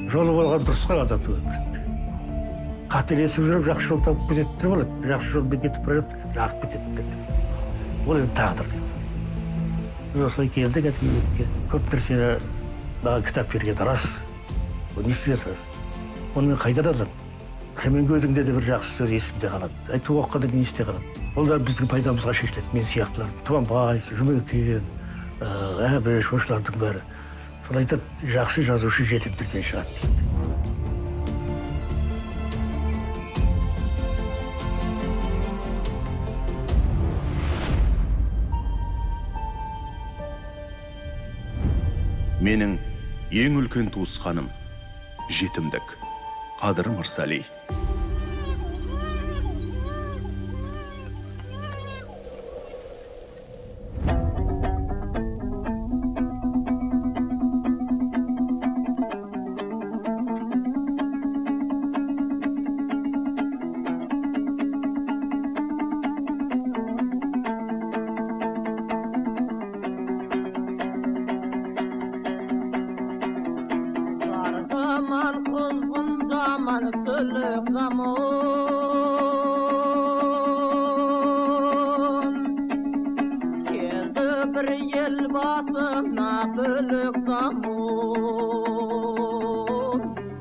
жолы болған дұрыс қой адамның өмірінде. Қателесіп жүріп жақсы жол тауып кетеді болады. Жақсы жолмен кетіп бара жатып жағып кетеді деді. Ол енді тағдыр деді. Біз осылай келдік әдебиетке. Көп нәрсені маған кітап берген рас. Ол не үшін жасырасың? Оны мен қайдан аламын? Хемингуейдің де бір жақсы сөзі есімде қалады. Айтып оқығанда не есте қалады. Ол да біздің пайдамызға шешіледі. Мен сияқтылар, Тұманбай, Жұмекен, Әбіш, осылардың бәрі. Сол айтады, жақсы жазушы жетімдерден шығады дейді. Менің ең үлкен туысқаным жетімдік. Қадыр Мырзали.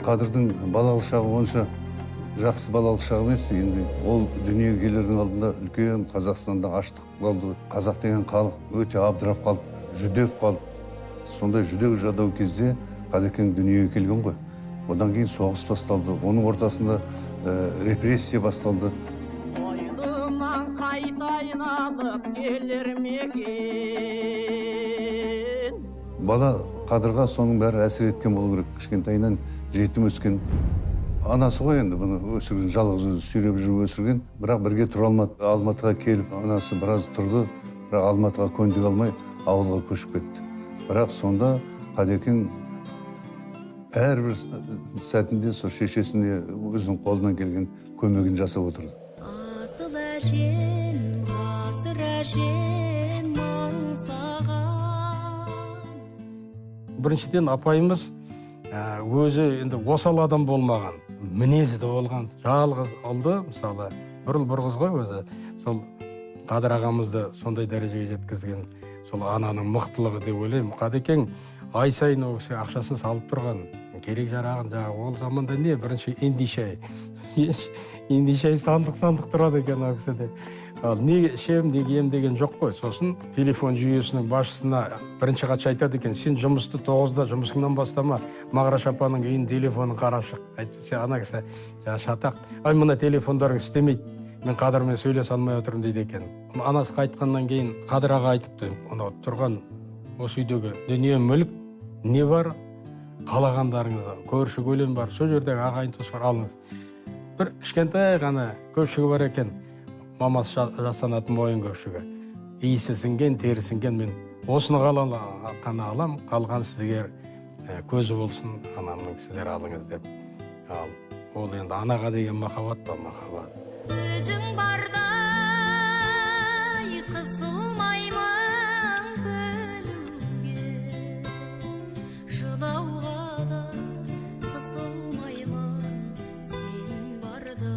Қадырдың балалық шағы онша жақсы балалық шағы емес. Енді ол дүниеге келердің алдында үлкен Қазақстанда аштық болды. Қазақ деген халық өте абдырап қалды, жүдеп қалды. Сондай жүдеу жадау кезде Қадекең дүниеге келген ғой. Одан кейін соғыс басталды. Оның ортасында репрессия басталды. Бала Қадырға соның бәрі әсер еткен болу керек. Кішкентайынан жетім өскен. Анасы ғой енді бұны өсірген, жалғыз өзі сүйреп жүріп өсірген. Бірақ бірге тұра алмады. Алматыға келіп, анасы біраз тұрды. Бірақ Алматыға көндіге алмай ауылға көшіп кетті. Бірақ сонда Қадекең әрбір сәтінде сол шешесіне өзінің қолынан келген көмегін жасап отырды. Асыл әжем, ғасыр әжем аңсаған. Біріншіден апайымыз өзі енді осал адам болмаған, мінезі де болған, жалғыз ұлды, мысалы, бір ұл бір қыз ғой өзі. Сол Қадыр ағамызды сондай дәрежеге жеткізген, сол ананың мықтылығы деп ойлаймын. Қадекең ай сайын ол кісі ақшасын салып тұрған, керек жарағын ол заманда не? Бірінші ендишай. Ендишай сандық тұрады екен ол кісіде. Ал не ішем, не кием деген жоқ қой. Сосын телефон жүйесінің басшысына бірінші хатшы айтады екен, сен жұмысты 9-да жұмысыңнан бастама, Мағраш апаның үйінің телефонын қарап шық. Айтпаса ана кісі шатақ. Ай, мына телефондарың істемейді. Мен Қадырмен сөйлесе алмай отырмын дейді екен. Анасы қайтқаннан кейін Қадыр аға айтыпты, оны тұрған осы үйдегі дүние мүлік не бар? Қалағандарыңыз, көрші көлем бар, сол жердегі ағайын туыс бар, алыңыз. Бір кішкентай ғана көпшігі бар екен. Мамасы жасанатын мойын көпшігі. Иісі сіңген, тері сіңген, мен осыны қана алам, қалған сізге көзі болсын, анамның сіздер алыңыз деп. Ол енді анаға деген махаббат па, махаббат. Өзің барда қысылмаймын күлуге, жылауға да қысылмаймын сен барда.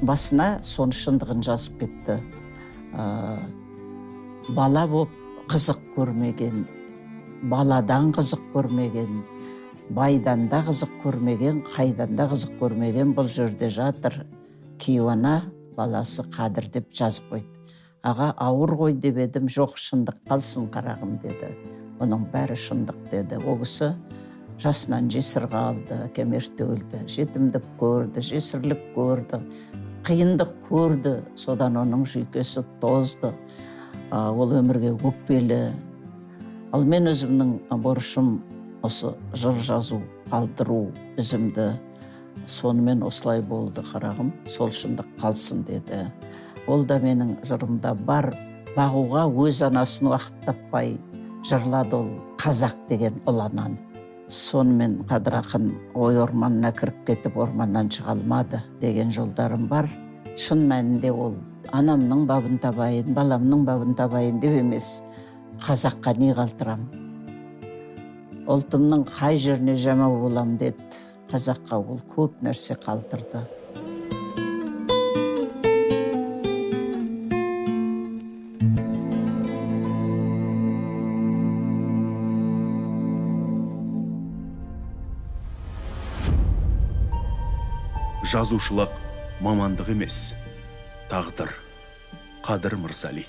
Басына соны шындығын жазып кетті. Бала боп қызық көрмеген, баладан қызық көрмеген, байдан да қызық көрмеген, қайдан да қызық көрмеген бұл жерде жатыр. Кейуана баласы Қадыр деп жазып қойды. Аға ауыр ғой деп едім, жоқ шындық қалсын қарағым деді. Оның бәрі шындық деді. Ол кісі жасынан жесір қалды, әкем ерте өлді, жетімдік көрді, жесірлік көрді, қиындық көрді. Содан оның жүйкесі тозды. Ол өмірге өкпелі. Ал мен өзімнің борышым осы жыр жазу, қалдыру ізімді. Сонымен осылай болды қарағым, сол шындық қалсын деді. Ол да менің жырымда бар. Бағуға өз анасын уақыт таппай жырлады ол қазақ деген ұланан. Сонымен Қадыр ақын ой орманына кіріп кетіп орманнан шыға алмады деген жолдарым бар. Шын мәнінде ол анамның бабын табайын, баламның бабын табайын деп емес, қазаққа не қалтырам. ұлтымның қай жеріне жамау болам деді. Қазаққа ол көп нәрсе қалдырды. Жазушылық мамандық емес, тағдыр. Қадыр Мырзали.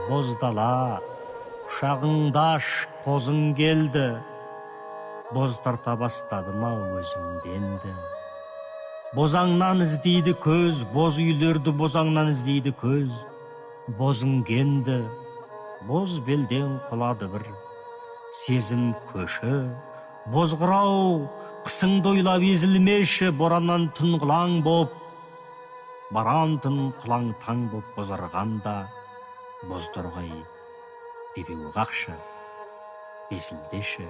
Боздала, құшағыңда аш қозың келді, боз тарта бастады ма өзіңденді. Бозаңнан іздейді көз, боз үйлерді бозаңнан іздейді көз. Бозыңгенді, боз белден құлады бір сезім көші. Бозғырау, қысыңды ойлап езілмеші, бораннан түн қылаң боп, баран түн қылаң таң боп бозарғанда, бозторғай бебеу қақшы, безілдеші.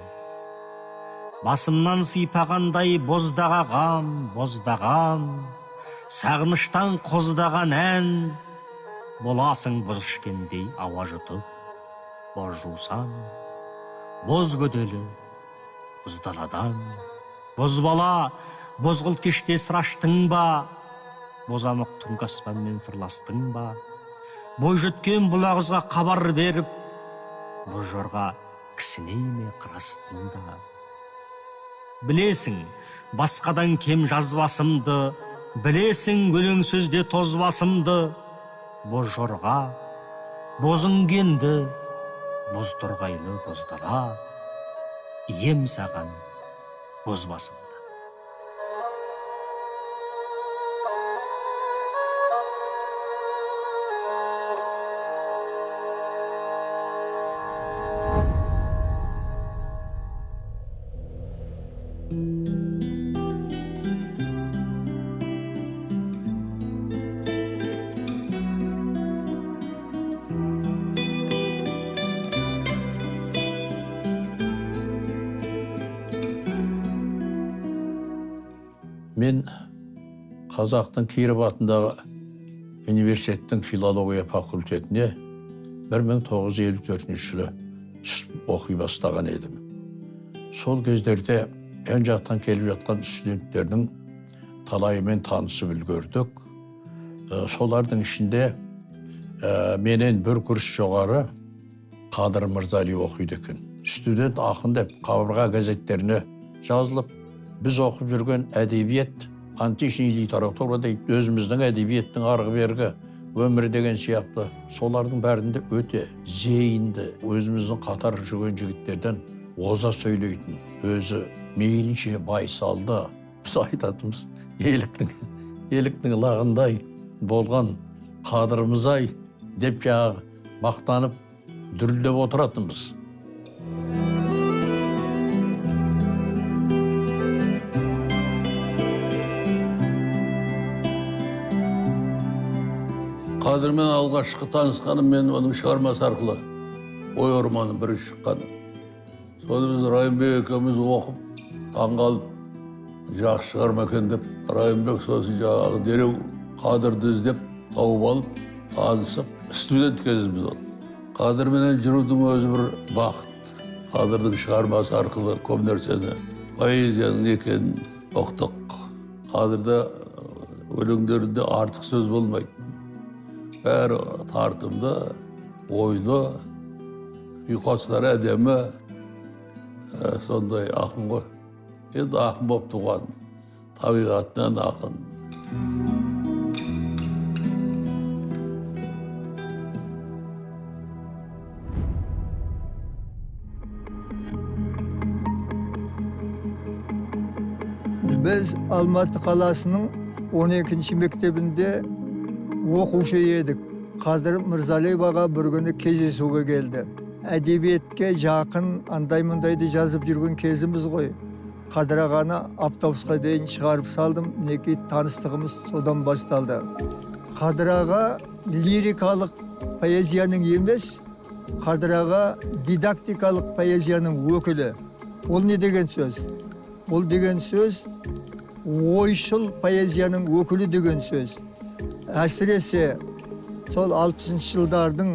Басымнан сипағандай боздағағам, боздағам, сағыныштан қоздаған ән, боласың боз ішкендей ауа жұтып, боз жусан, боз көделі, боздаладан, боз бала, бозғылт кеште сыраштың ба, бозамық түнгі аспанмен сырластың ба, бой жеткен бұл ағызға хабар беріп, боз жорға кісінейме қырастың да. Білесің, басқадан кем жазбасымды, білесің, өлең сөзде тозбасымды, боз жорға, бозыңгенді, боз торғайлы боздала, ием саған боз басымды. Мен Қазақтың Киров атындағы университеттің филология факультетіне 1954 жылы түсіп оқи бастаған едім. Сол кездердеен жақтан келіп жатқан студенттердің талайымен танысып үлгердік. Солардың ішінде менен бір курс жоғары Қадыр Мырзали оқиды екен. Студент ақын деп қабырға газеттеріне жазылып, біз оқып жүрген әдебиет, античный литература дейді, өзіміздің әдебиеттің арғы бергі өмірі деген сияқты, солардың бәрінде өте зейінді, өзіміздің қатар жүрген жігіттерден оза сөйлейтін, өзі мейлінше байсалды, біз айтатымыз, еліктің лағындай болған Қадырымыз-ай деп жағы мақтанып, дүрілдеп отыратынбыз. Қадырмен алғашқы танысқаным мен оның шығармасы арқылы ой орманы бірі шыққан. Соны біз Райымбек екеуміз оқып, таңғалып, жақсы шығарма екен деп, Райымбек сосын жағы дереу Қадырды іздеп, тауып алып, танысып, студент кезіміз ол. Қадырменен жүрудің өзі бір бақыт. Қадырдың шығармасы арқылы көп нәрсені, поэзияның екенін ұқтық. Қадырда өлеңдерінде артық сөз болмайды. Бәрі тартымды, ойлы, ұйқастары әдемі, сондай ақын ғой. Енді ақын болып туған, табиғатынан ақын. Біз Алматы қаласының 12-ші мектебінде оқушы едік. Қадыр Мырзали аға бір күні кездесуге келді. Әдебиетке жақын андай-мұндайды жазып жүрген кезіміз ғой. Қадыр ағаны автобусқа дейін шығарып салдым, мінекей таныстығымыз содан басталды. Қадыр аға лирикалық поэзияның емес, Қадыр аға дидактикалық поэзияның өкілі. Ол не деген сөз? Ол деген сөз ойшыл поэзияның өкілі деген сөз. Әсіресе сол 60 жылдардың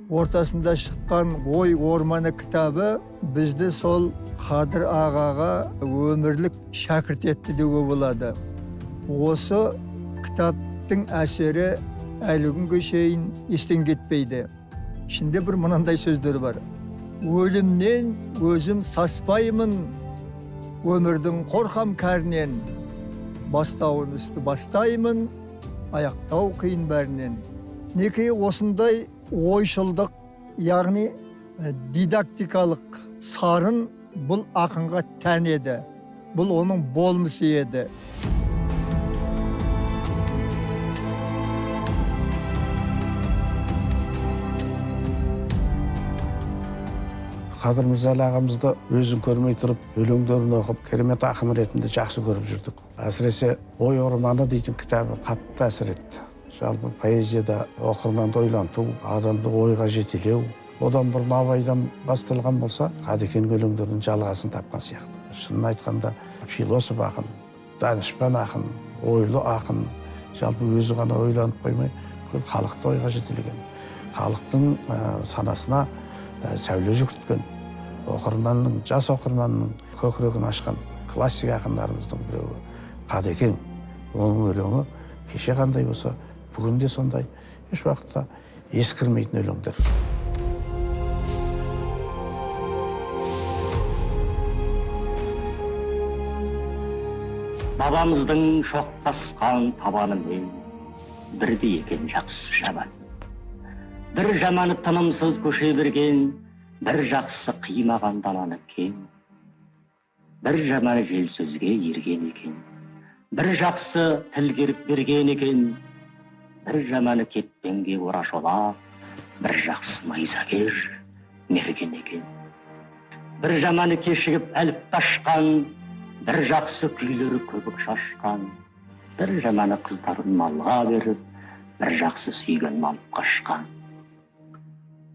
ортасында шыққан ой орманы кітабы бізді сол Қадыр ағаға өмірлік шәкірт етті деуге болады. Осы кітаптың әсері әлі күнге шейін естен кетпейді. Ішінде бір мынандай сөздер бар. Өлімнен өзім саспаймын, өмірдің қорқам кәрінен, бастауын үсті бастаймын, аяқтау қиын бәрінен. Неке осындай ойшылдық, яғни дидактикалық сарын бұл ақынға тән еді. Бұл оның болмысы еді. Қадыр Мырзалы ағамызды өзін көрмей тұрып, өлеңдерін оқып, керемет ақын ретінде жақсы көріп жүрдік. Әсіресе ой орманы дейтін кітабы қатты әсер етті. Жалпы поэзияда оқырманды ойланту, адамды ойға жетелеу, одан бұрын Абайдан басталған болса, Қадекең өлеңдерінің жалғасын тапқан сияқты. Шынын айтқанда, философ ақын, данышпан ақын, ойлы ақын, жалпы өзі ғана ойланып қоймай, халықты ойға жетелеген, халықтың санасына сәуле жүгірткен, оқырманның, жас оқырманның көкірегін ашқан классик ақындарымыздың біреуі Қадекең. Оның өлеңі кеше қандай болса, бүгін де сондай, еш уақытта ескірмейтін өлеңдер. Бабамыздың шоқ басқан табанымен бірде екен жақсы жаман. Бір жаманы тынымсыз көше берген, бір жақсы қимаған даланы кең. Бір жаманы жел сөзге ерген екен, бір жақсы тіл керіп берген екен, бір жаманы кетпенге орашолап, бір жақсы найзагер мерген екен. Бір жаманы кешігіп әліпті ашқан, бір жақсы күйлері көбік шашқан, бір жаманы қыздарын малға беріп, бір жақсы сүйген малып қашқан.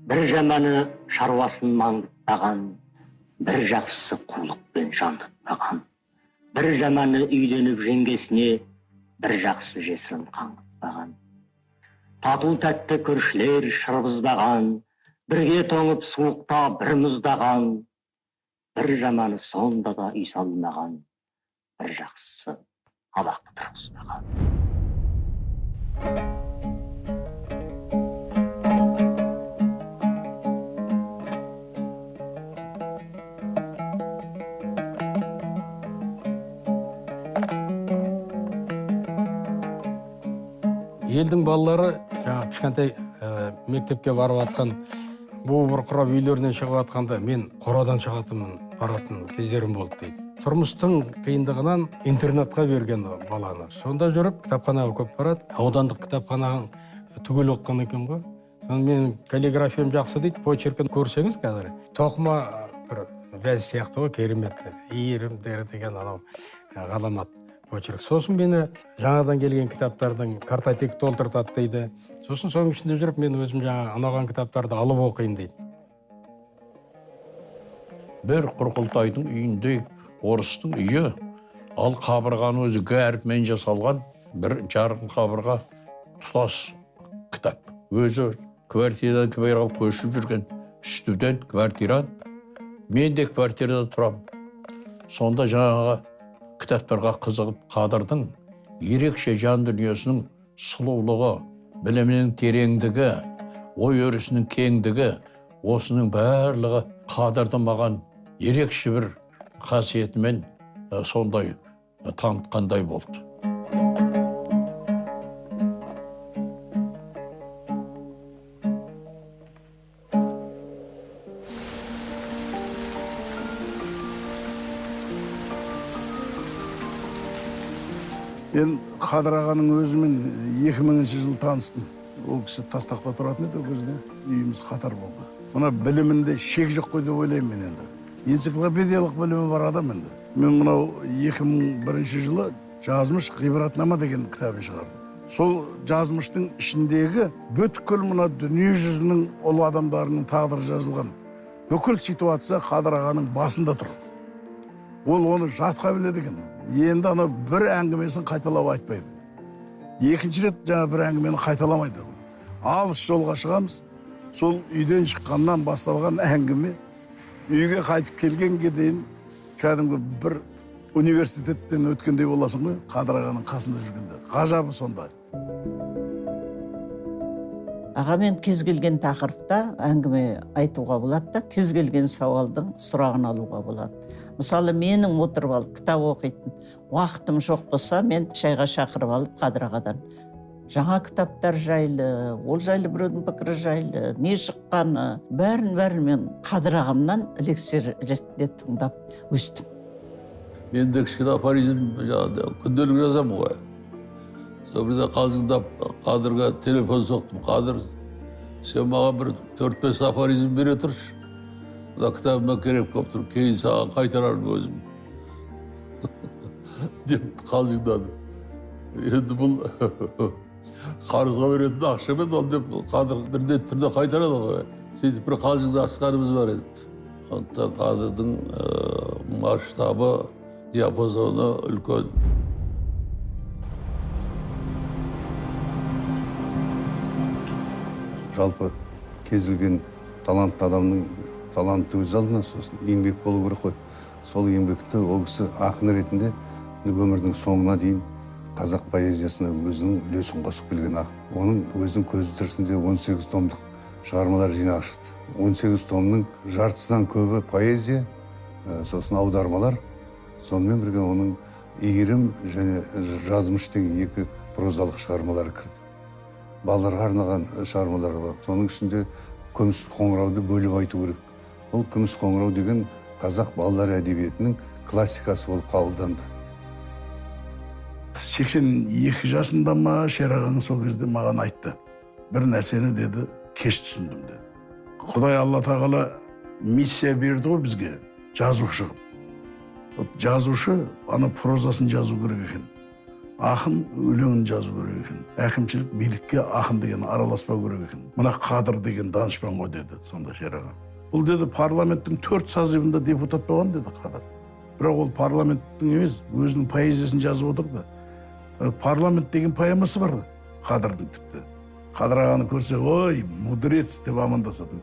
Бір жаманы шаруасын маңдытпаған, бір жақсы қулықпен жандытпаған. Бір жаманы үйленіп жеңгесіне, бір жақсы жесірін қаңғытпаған. Тату тәтті көршілер шырбызбаған, бірге тоңып суықта бір мұздаған. Бір жаманы сонда да үй салмаған, бір жақсысы абақты тұрғызбаған. Елдің балалары жаңа кішкентай мектепке барып атқан, бұл бұрқырап үйлерінен шығып атқанда мен қорадан шығатынмын, баратын кездерім болды дейді. Тұрмыстың қиындығынан интернатқа берген баланы. Сонда жүріп кітапханаға көп барады. Аудандық кітапханаға түгел оқыған екен ғой. Мен каллиграфиям жақсы дейді, почеркін көрсеңіз қазір. Тоқыма бір бәз сияқты ғой, кереметті. Иірім деген анау ғаламат. Почерк. Сосын мені жаңадан келген кітаптардың картотек толтыртады дейді. Сосын соның ішінде жүріп, мен өзім жаңа анаған кітаптарды алып оқиын дейді. Бір Құрқылтайдың үйінде орыстың үйі, ал қабырғаны өзі гәріпмен жасалған бір жарқын қабырға тұтас кітап. Өзі квартирадан квартираға көшіп жүрген студент, квартирант. Мен де квартирада тұрам. Сонда жаңағы кітаптарға қызығып Қадырдың ерекше жан дүниесінің сұлулығы, білімнің тереңдігі, ой өрісінің кеңдігі, осының барлығы Қадырдың маған ерекше бір қасиетімен сондай танытқандай болды. Мен Қадыр ағаның өзімен 2000 жыл таныстым. Ол кісі Тастақта тұратын еді, ол кезде үйіміз қатар болды. Мына білімінде шек жоқ қой деп ойлаймын мен енді. Энциклопедиялық білімі бар адам енді. Мен мынау 2001 жылы жазмыш ғибратнама деген кітабын шығардым. Сол жазмыштың ішіндегі бүткіл мына дүние жүзінің ұлы адамдарының тағдыры жазылған бүкіл ситуация Қадыр ағаның басында тұр. Ол оны жатқа біледі екен. енді ана бір әңгімесін қайталап айтпайды. Екінші рет жаңа бір әңгімені қайталамайды. Алыс жолға шығамыз, сол үйден шыққаннан басталған әңгіме үйге қайтып келгенге дейін кәдімгі бір университеттен өткендей боласың ғой, Қадыр ағаның қасында жүргенде. Ғажабы сондай. Аға, мен кез келген тақырыпта әңгіме айтуға болады да, кез келген сауалдың сұрағын алуға болады. Мысалы, менің отырып алып кітап оқитын уақытым жоқ болса, мен шайға шақырып алып Қадыр ағадан жаңа кітаптар жайлы, ол жайлы біреудің пікірі жайлы, не шыққаны, бәрін мен Қадыр ағамнан лекция ретінде тыңдап өстім. Мен де кішкене афоризм күнделік жазамын ғой. Сол бірде қалжыңдап Қадырға телефон соқтым. Қадыр, сен маған бір 4-5 афоризм бере тұршы. Мына кітабыма керек болып тұр, кейін саған қайтарармын өзім. Деп қалжыңдадым. Енді бұл қарызға беретін ақшамен ол деп Қадыр бірде түрде қайтарады ғой. Сөйтіп бір қалжыңдасқанымыз бар еді. Сондықтан Қадырдың масштабы, диапазоны үлкен. Жалпы кез келген талантты адамның талантты өз алдына, сосын еңбек болу керек қой. Сол еңбекті ол кісі ақын ретінде өмірдің соңына дейін қазақ поэзиясына өзінің үлесін қосып келген ақын. Оның өзінің көзі тірісінде 18 томдық шығармалар жинағы шықты. 18 томның жартысынан көбі поэзия, сосын аудармалар, сонымен бірге оның игерім және жазмыш деген 2 прозалық шығармалары кірді. Балаларға арналған шығармалар бар. Соның ішінде Күміс қоңырауды бөліп айту керек. Ол Күміс қоңырау деген қазақ балалар әдебиетінің классикасы болып қабылданды. 82 жасында ма Шерағаң сол кезде маған айтты. Бір нәрсені деді, кеш түсіндім деді. Құдай Алла тағала миссия берді ғой бізге, жазушы. Жазушы ана прозасын жазу керек екен. Ақын өлеңін жазу керек екен. Әкімшілік билікке ақын деген араласпау керек екен. Мына Қадыр деген данышпан ғой деді сонда Шерағаң. Бұл деді парламенттің 4 сазивында депутат болған деді Қадыр. Бірақ ол парламенттің емес, өзінің поэзиясын жазып отырды. Парламент деген поэмасы бар Қадырдың тіпті. Қадыр ағаны көрсе, ой, мудрец деп амандасатын.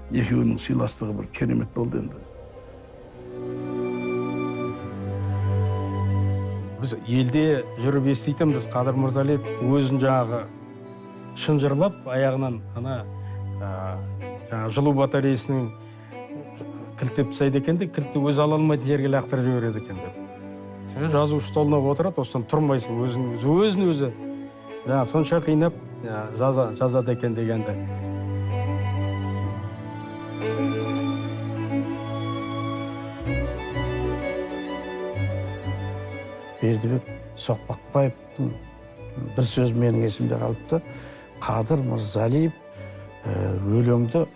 Екеуінің сыйластығы бір керемет болды енді. Біз елде жүріп естейтінбіз, Қадыр Мырзалиев өзін жаңағы шынжырлап, аяғынан жылу батареясының кілтеп тастайды екен де, кілтті өзі ала алмайтын жерге лақтырып жібереді екен деп. Сен жазу столына отырады, осыдан тұрмайсың, өзін-өзі сонша қинап жазады екен дегенді. Бердібек Соқпақбаевтың бір сөз менің есімде қалыпты. Қадыр Мырзалиев өлеңді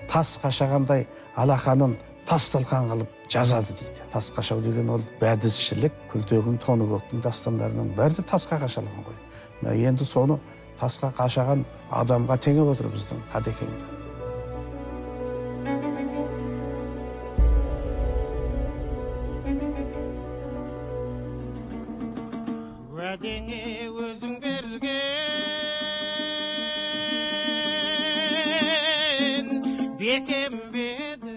тас қашағандай алақанын тас талқан қылып жазады дейді. Тас қашау деген ол бәдізшілік, күлтегін, Тоныкөктің дастандарының бәрі де тасқа қашалған ғой. Енді соны тасқа қашаған адамға теңеп отыр біздің Қадекеңді. Өзің берген бекем бедің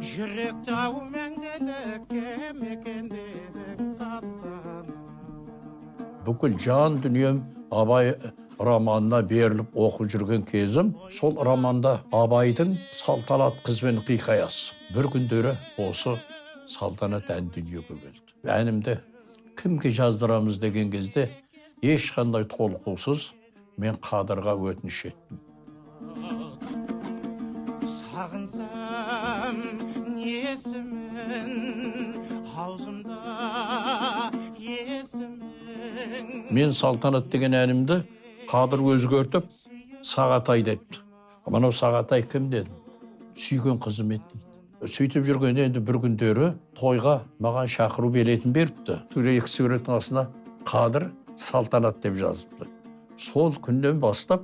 жүректі ау мәңгілікке мекендедің саттан. Бүкіл жан дүнием Абай романына беріліп оқып жүрген кезім, сол романда Абайдың салтанат қызбен хикаясы. Бір күндері осы салтанат ән дүниеге келді. Әнімді кімге жаздырамыз деген кезде ешқандай толқусыз мен Қадырға өтініш еттім. Сағынсам несімін, аузымда есімін. Мен салтанат деген әнімді Қадыр өзгертіп Сағатай депті. Мынау Сағатай кім дедім? Сүйген қызым еді дейді. Сөйтіп жүргенде енді бір күндері тойға маған шақыру билетін беріпті. 2 суреттің астына Қадыр Салтанат деп жазыпты. Сол күннен бастап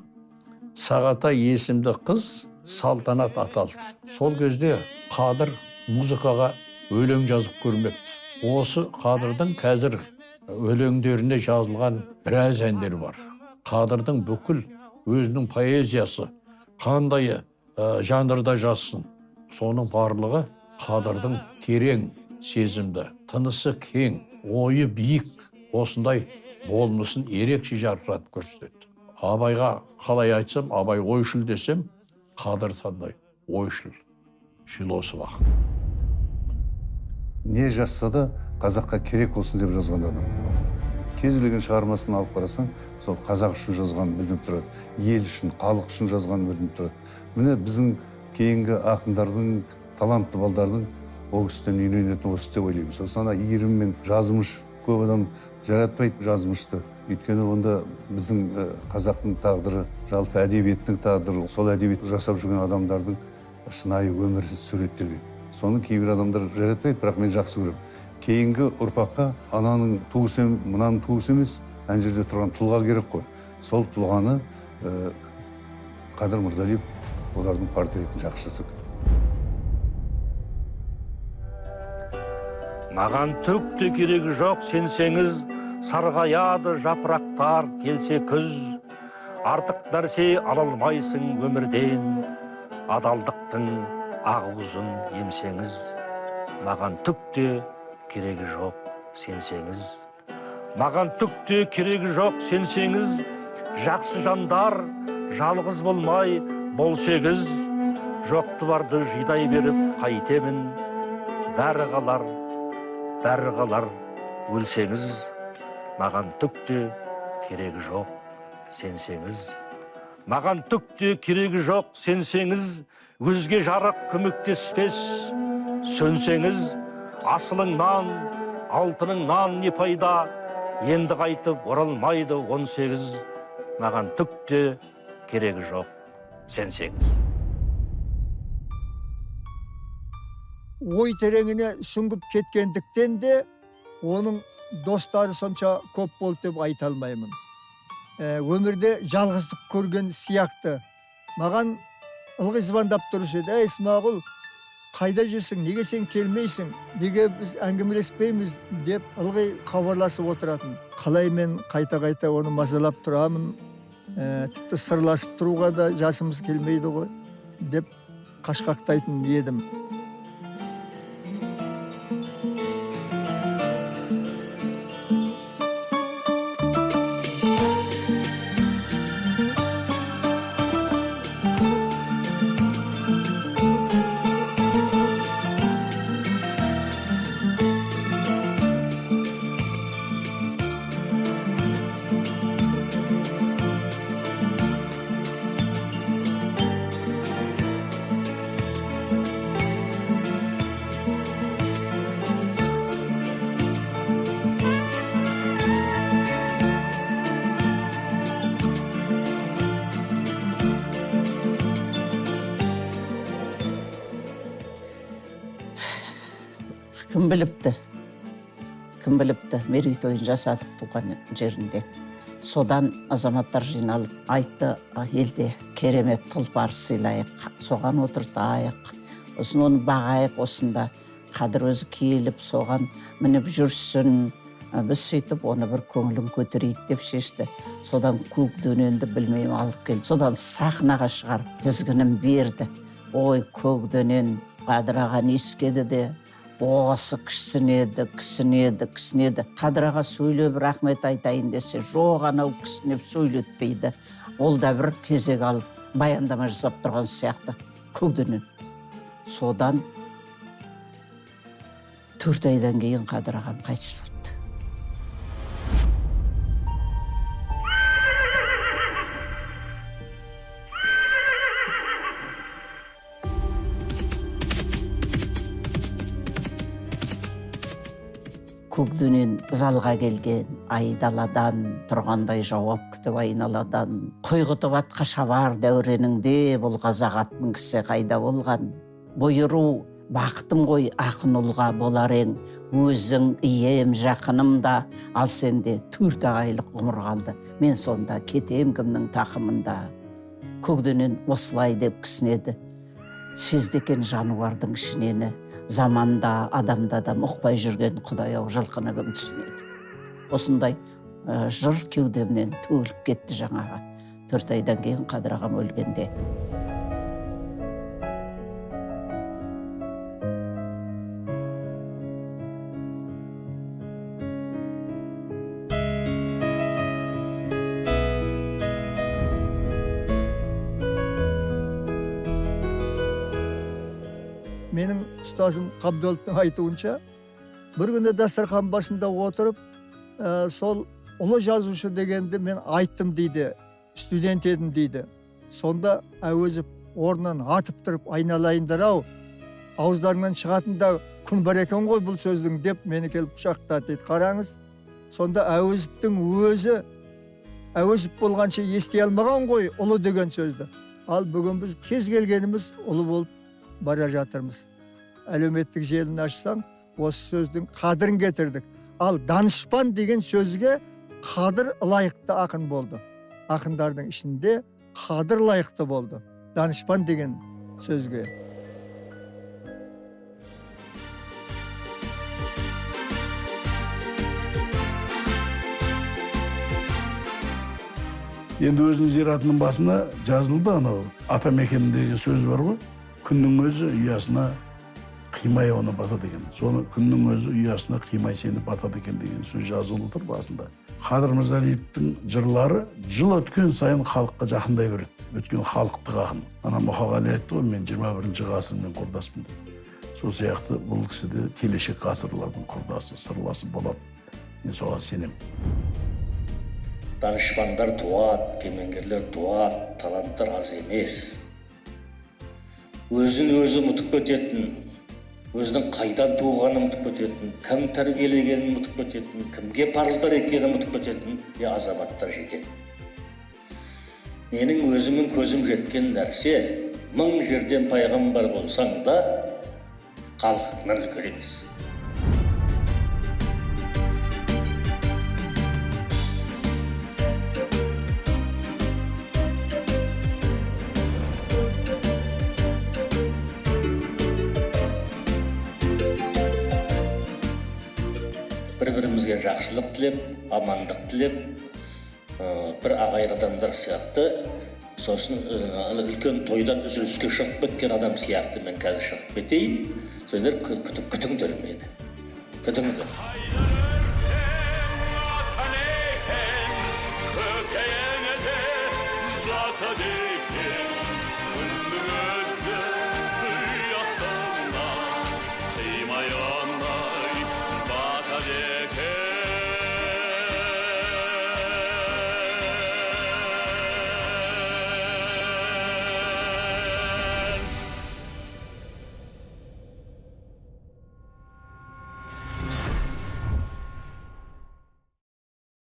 Сағатай есімді қыз Салтанат аталды. Сол кезде Қадыр музыкаға өлең жазып көрмепті. Осы Қадырдың қазір өлеңдеріне жазылған біраз әндер бар. Қадырдың бүкіл өзінің поэзиясы қандай жанрда жазсын, соның барлығы Қадырдың терең сезімді, тынысы кең, ойы биік, осындай болмысын ерекше жарқыратып көрсетеді. Абайға қалай айтсам, Абай ойшыл десем, Қадыр сандай ойшыл, философ ақын. Не жазса да қазаққа керек болсын деп жазған адам. Кез келген шығармасын алып қарасаң, сол қазақ үшін жазғанын білініп тұрады. Ел үшін, халық үшін жазғанын білініп тұрады. Міне біздің кейінгі ақындардың, талантты балдардың ол кісіден үйренетін осы деп ойлаймын. Сосын иірім мен жазмыш, көп адам жаратпайды жазмышты. Өйткені онда біздің қазақтың тағдыры, жалпы әдебиеттің тағдыры, сол әдебиетті жасап жүрген адамдардың шынайы өмірі суреттелген. Соны кейбір адамдар жаратпайды, бірақ мен жақсы көремін. Кейінгі ұрпаққа ананың туысы, мынаның туысы емес, ана жерде тұрған тұлға керек қой. Сол тұлғаны Қадыр Мырзалиев олардың портретін жақсы жасап кетті. Маған түк те керегі жоқ сенсеңіз, сарғаяды жапырақтар келсе күз. Артық нәрсе ала алмайсың өмірден, адалдықтың ағузын емсеңіз. Маған түк те керегі жоқ сенсеңіз. Маған түк те керегі жоқ сенсеңіз, жақсы жандар жалғыз болмай болсеңіз. Жоқты барды жидай беріп қайтемін, бәрі қалар өлсеңіз. Маған түк те керегі жоқ сенсеңіз. Маған түк те керегі жоқ сенсеңіз, өзге жарық көмектеспес сөнсеңіз. Асылыңнан, алтыныңнан не пайда, енді қайтып оралмайды 18. Маған түк те керегі жоқ сенсеңіз. Ой тереңіне сүңгіп кеткендіктен де оның достары сонша көп болды деп айта алмаймын. Өмірде жалғыздық көрген сияқты. Маған ылғи звондап тұрушы еді: «Ей Смағұл, қайда жүрсің? Неге сен келмейсің? Неге біз әңгімелеспейміз?» деп ылғи хабарласып отыратын. Қалай мен қайта-қайта оны мазалап тұрамын, тіпті сырласып тұруға да жасымыз келмейді ғой деп қашқақтайтын едім. Кім біліпті, мерейтойын жасадық туған жерінде. Содан азаматтар жиналып айтты: елде керемет тұлпар сыйлайық, соған отыртайық, осын оны бағайық, осында Қадыр өзі келіп соған мініп жүрсін, біз сөйтіп оны бір көңілін көтерейік деп шешті. Содан көк дөненді білмеймін алып келді. Содан сахнаға шығарып тізгінін берді. Ой, көк дөнен Қадыр ағаны ескеді де, осы кісінеді. Қадыр аға сөйлеп рахмет айтайын десе, жоқ, анау кісінеп сөйлетпейді. Ол да бір кезек алып баяндама жасап тұрған сияқты көкденен. Содан 4 айдан кейін Қадыр ағам қайтыс болды. Көкдөнен залға келген айдаладан, тұрғандай жауап күтіп айналадан. Құйғытып атқа шабар дәуреніңде, бұл қазақ аттың кісі қайда болған. Бұйыру бақытым ғой ақын ұлға болар ең, өзің ием жақыным да, ал сенде 4 айлық ғұмыр қалды, мен сонда кетем кімнің тақымында. Көкдөнен осылай деп кісінеді, сезді екен жануардың ішінені, заманда адамда да ұқпай жүрген Құдай ау жылқыны кім түсінеді. Осындай жыр кеудемнен төгіліп кетті жаңағы 4 айдан кейін Қадыр ағам өлгенде. Менің ұстазым Қабдоловтың айтуынша, бір күні дастархан басында отырып, сол ұлы жазушы дегенді мен айттым дейді, студент едім дейді. Сонда Әуезов орнынан атып тұрып, айналайындар ау, ауыздарынан шығатында күн бар екен ғой бұл сөздің деп мені келіп құшақтады дейді. Қараңыз, сонда Әуезовтің өзі Әуезов болғанша ести алмаған ғой ұлы деген сөзді. Ал бүгін біз кез келгеніміз ұлы болып бара жатырмыз. Әлеуметтік желіні ашсаң, осы сөздің қадірін кетірдік. Ал данышпан деген сөзге қадір лайықты ақын болды. Ақындардың ішінде қадір лайықты болды. Данышпан деген сөзге. Енді өзінің зиратының басына жазылды анау атамекеніндегі сөз бар ғой. Күннің өзі ұясына қимай оны батады екен. Соны күннің өзі ұясына қимай сені батады екен деген сөз жазылып тұр басында. Қадыр Мырзалиевтің жырлары жыл өткен сайын халыққа жақындай береді. Өткен халықтық ақын. Ана Мұқағали айтты ғой, мен 21 ғасырмен құрдаспын деп. Сол сияқты бұл кісі де келешек ғасырлардың құрдасы, сырласы болады. Мен соған сенемін. Данышпандар туады, кемеңгерлер туады, таланттар аз емес. Өзін өзі ұмытып кететін, өзінің қайдан туғанын ұмытып кететін, кім тәрбиелегенін ұмытып кететін, кімге парыздар екенін ұмытып кететін азаматтар жетеді. Менің өзімнің көзім жеткен нәрсе, 1000 жерден пайғамбар болсаң да, халқыңнан үлкен емес. Бір-бірімізге жақсылық тілеп, амандық тілеп, бір ағайын адамдар сияқты, сосын үлкен тойдан үзіліске шығып кеткен адам сияқты мен қазір шығып кетейін. Сендер күтіңдер мені. Күтіңдер. Kökeğine de zata dikin